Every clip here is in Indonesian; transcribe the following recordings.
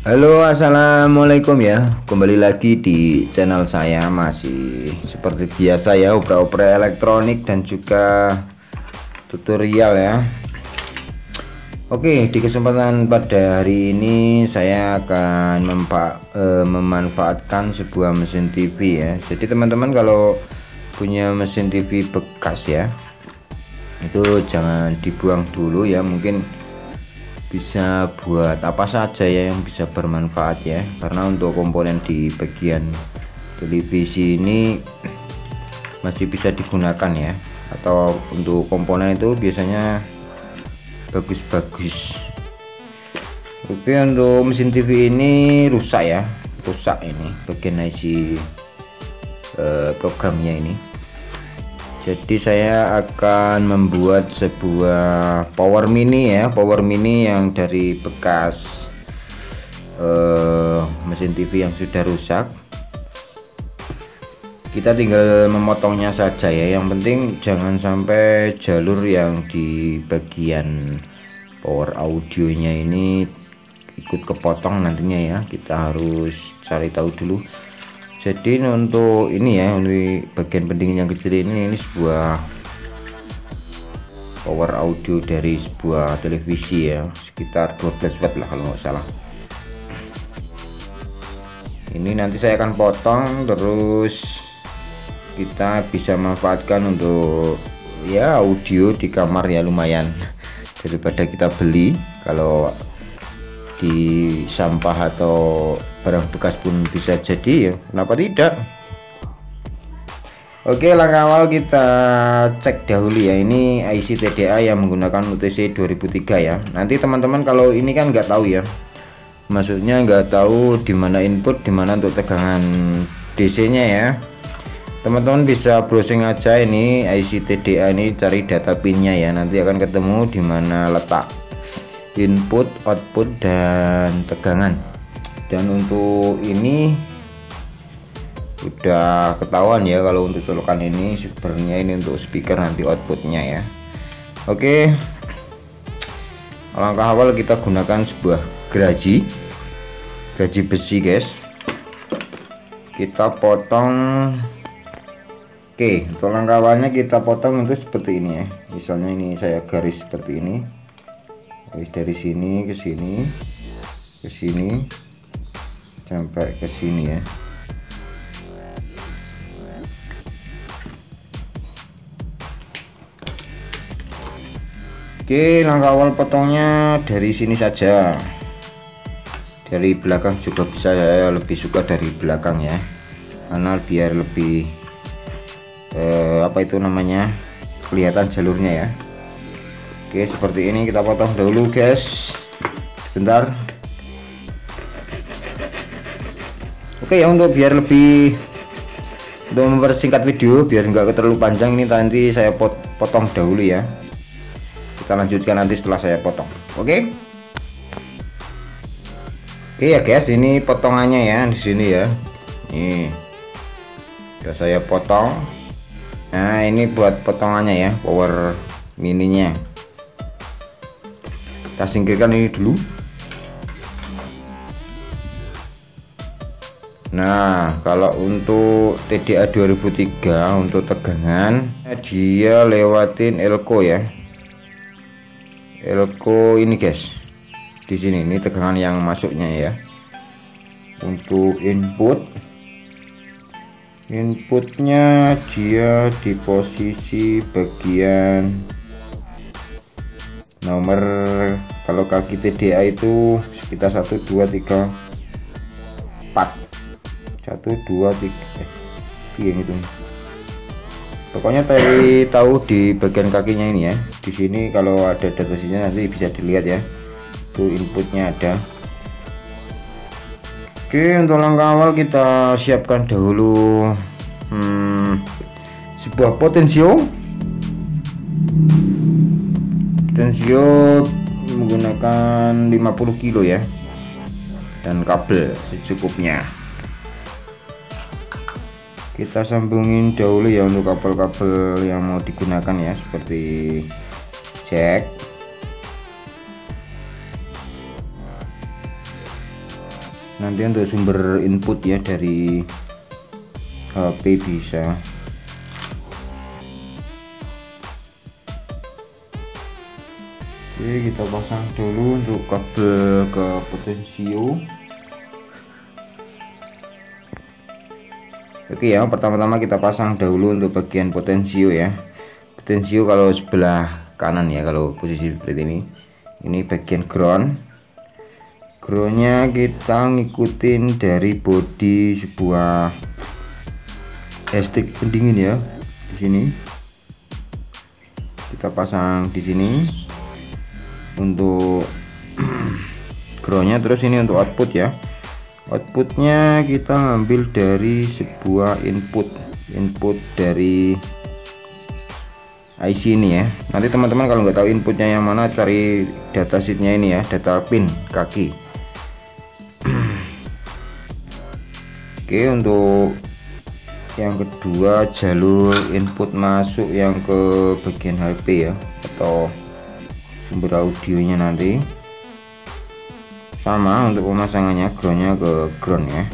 Halo, assalamualaikum ya. Kembali lagi di channel saya, masih seperti biasa ya, oprek-oprek elektronik dan juga tutorial ya. Oke, di kesempatan pada hari ini saya akan memanfaatkan sebuah mesin TV ya. Jadi teman-teman kalau punya mesin TV bekas ya, itu jangan dibuang dulu ya. Mungkin bisa buat apa saja ya yang bisa bermanfaat ya, karena untuk komponen di bagian televisi ini masih bisa digunakan ya, atau untuk komponen itu biasanya bagus-bagus. Oke, untuk mesin TV ini rusak ya, rusak ini bagian IC programnya ini. Jadi saya akan membuat sebuah power mini ya, power mini yang dari bekas mesin TV yang sudah rusak. Kita tinggal memotongnya saja ya, yang penting jangan sampai jalur yang di bagian power audionya ini ikut kepotong nantinya ya. Kita harus cari tahu dulu. Jadi untuk ini ya, ini bagian pendingin yang kecil ini sebuah power audio dari sebuah televisi ya, sekitar 12 watt lah kalau nggak salah. Ini nanti saya akan potong, terus kita bisa manfaatkan untuk ya audio di kamar ya, lumayan daripada kita beli. Kalau di sampah atau barang bekas pun bisa jadi ya, kenapa tidak. Oke, langkah awal kita cek dahulu ya, ini IC TDA yang menggunakan UTC 2003 ya. Nanti teman-teman kalau ini kan nggak tahu ya, maksudnya nggak tahu dimana input, dimana untuk tegangan DC nya ya, teman-teman bisa browsing aja ini IC TDA ini, cari data pinnya ya, nanti akan ketemu dimana letak input, output, dan tegangan. Dan untuk ini udah ketahuan ya, kalau untuk colokan ini sebenarnya ini untuk speaker, nanti outputnya ya. Oke, langkah awal kita gunakan sebuah geraji besi guys, kita potong. Oke, untuk langkah awalnya kita potong itu seperti ini ya, misalnya ini saya garis seperti ini, dari sini ke sini, ke sini, sampai ke sini ya. Oke, langkah awal potongnya dari sini saja, dari belakang juga bisa, saya lebih suka dari belakang ya, karena biar lebih apa itu namanya, kelihatan jalurnya ya. Oke, seperti ini kita potong dahulu guys, sebentar. Oke ya, untuk biar lebih, untuk mempersingkat video biar nggak terlalu panjang, ini nanti saya potong dahulu ya, kita lanjutkan nanti setelah saya potong. Oke ya guys, ini potongannya ya di sini ya, ini sudah saya potong. Nah, ini buat potongannya ya, power mininya. Kita singkirkan ini dulu. Nah, kalau untuk TDA 2003 untuk tegangan dia lewatin elko ya, elko ini guys, di sini ini tegangan yang masuknya ya. Untuk inputnya dia di posisi bagian nomor, kalau kaki TDA itu sekitar 1 2 3 4, 1 2 3 gitu. Pokoknya tadi tahu di bagian kakinya ini ya, di sini kalau ada datasinya nanti bisa dilihat ya, itu inputnya ada. Oke, untuk langkah awal kita siapkan dahulu sebuah potensio menggunakan 50 kilo ya, dan kabel secukupnya. Kita sambungin dahulu ya untuk kabel-kabel yang mau digunakan ya, seperti jack, nanti untuk sumber input ya dari HP bisa. Oke, kita pasang dulu untuk kabel ke potensio. Oke ya, pertama-tama kita pasang dahulu untuk bagian potensio ya. Potensio kalau sebelah kanan ya, kalau posisi seperti ini bagian ground. Groundnya kita ngikutin dari bodi sebuah stick pendingin ya. Di sini kita pasang di sini untuk groundnya, terus ini untuk output ya. Outputnya kita ambil dari sebuah input dari IC ini ya. Nanti teman-teman kalau nggak tahu inputnya yang mana, cari datasheetnya ini ya, data pin kaki. Oke, untuk yang kedua jalur input masuk yang ke bagian HP ya, atau sumber audionya nanti sama. Untuk pemasangannya groundnya ke ground ya.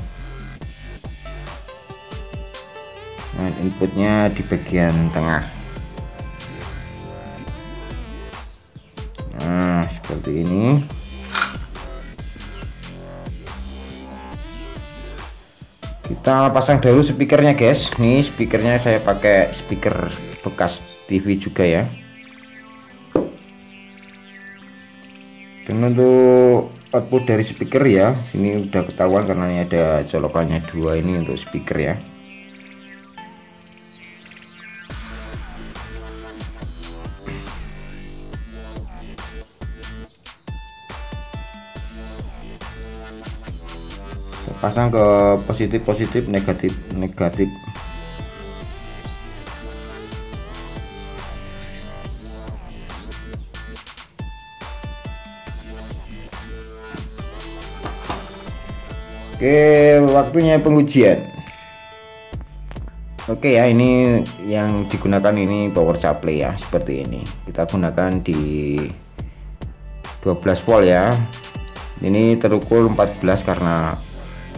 Nah, inputnya di bagian tengah. Nah, seperti ini. Kita pasang dulu speakernya guys. Nih speakernya saya pakai speaker bekas TV juga ya. Dan untuk output dari speaker ya, ini udah ketahuan karena ini ada colokannya dua ini untuk speaker ya. Pasang ke positif, negatif. Oke, waktunya pengujian. Oke ya, ini yang digunakan ini power supply ya, seperti ini. Kita gunakan di 12 volt ya. Ini terukur 14 karena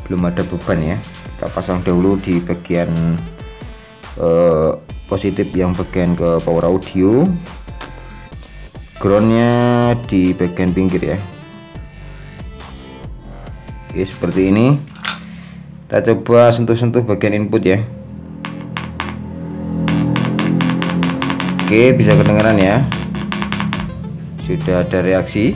belum ada beban ya. Kita pasang dahulu di bagian positif yang bagian ke power audio, groundnya di bagian pinggir ya. Oke, seperti ini. Kita coba sentuh-sentuh bagian input ya. Oke, bisa kedengaran ya, sudah ada reaksi.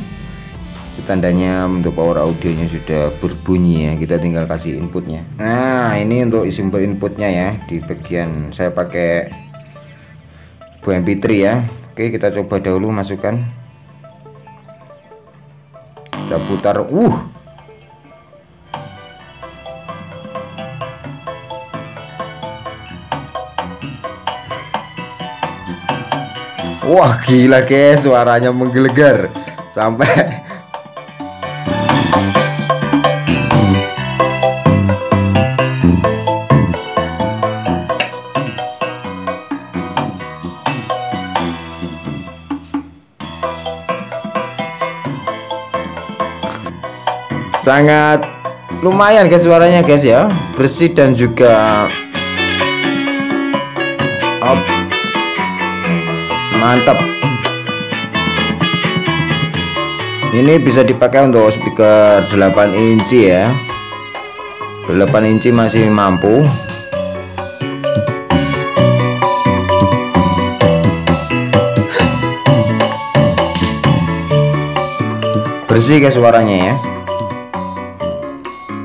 Tandanya untuk power audionya sudah berbunyi ya. Kita tinggal kasih inputnya. Nah, ini untuk sumber inputnya ya, di bagian saya pakai buah MP3 ya. Oke, kita coba dahulu masukkan. Kita putar. Wah, gila guys, suaranya menggelegar sampai sangat lumayan guys suaranya guys ya, bersih dan juga mantap. Ini bisa dipakai untuk speaker 8 inci ya. 8 inci masih mampu. Bersih guys suaranya ya.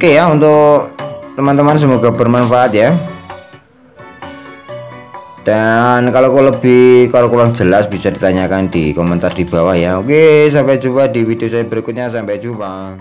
Oke ya, untuk teman-teman semoga bermanfaat ya. Dan kalau kurang jelas bisa ditanyakan di komentar di bawah ya. Oke, sampai jumpa di video saya berikutnya. Sampai jumpa.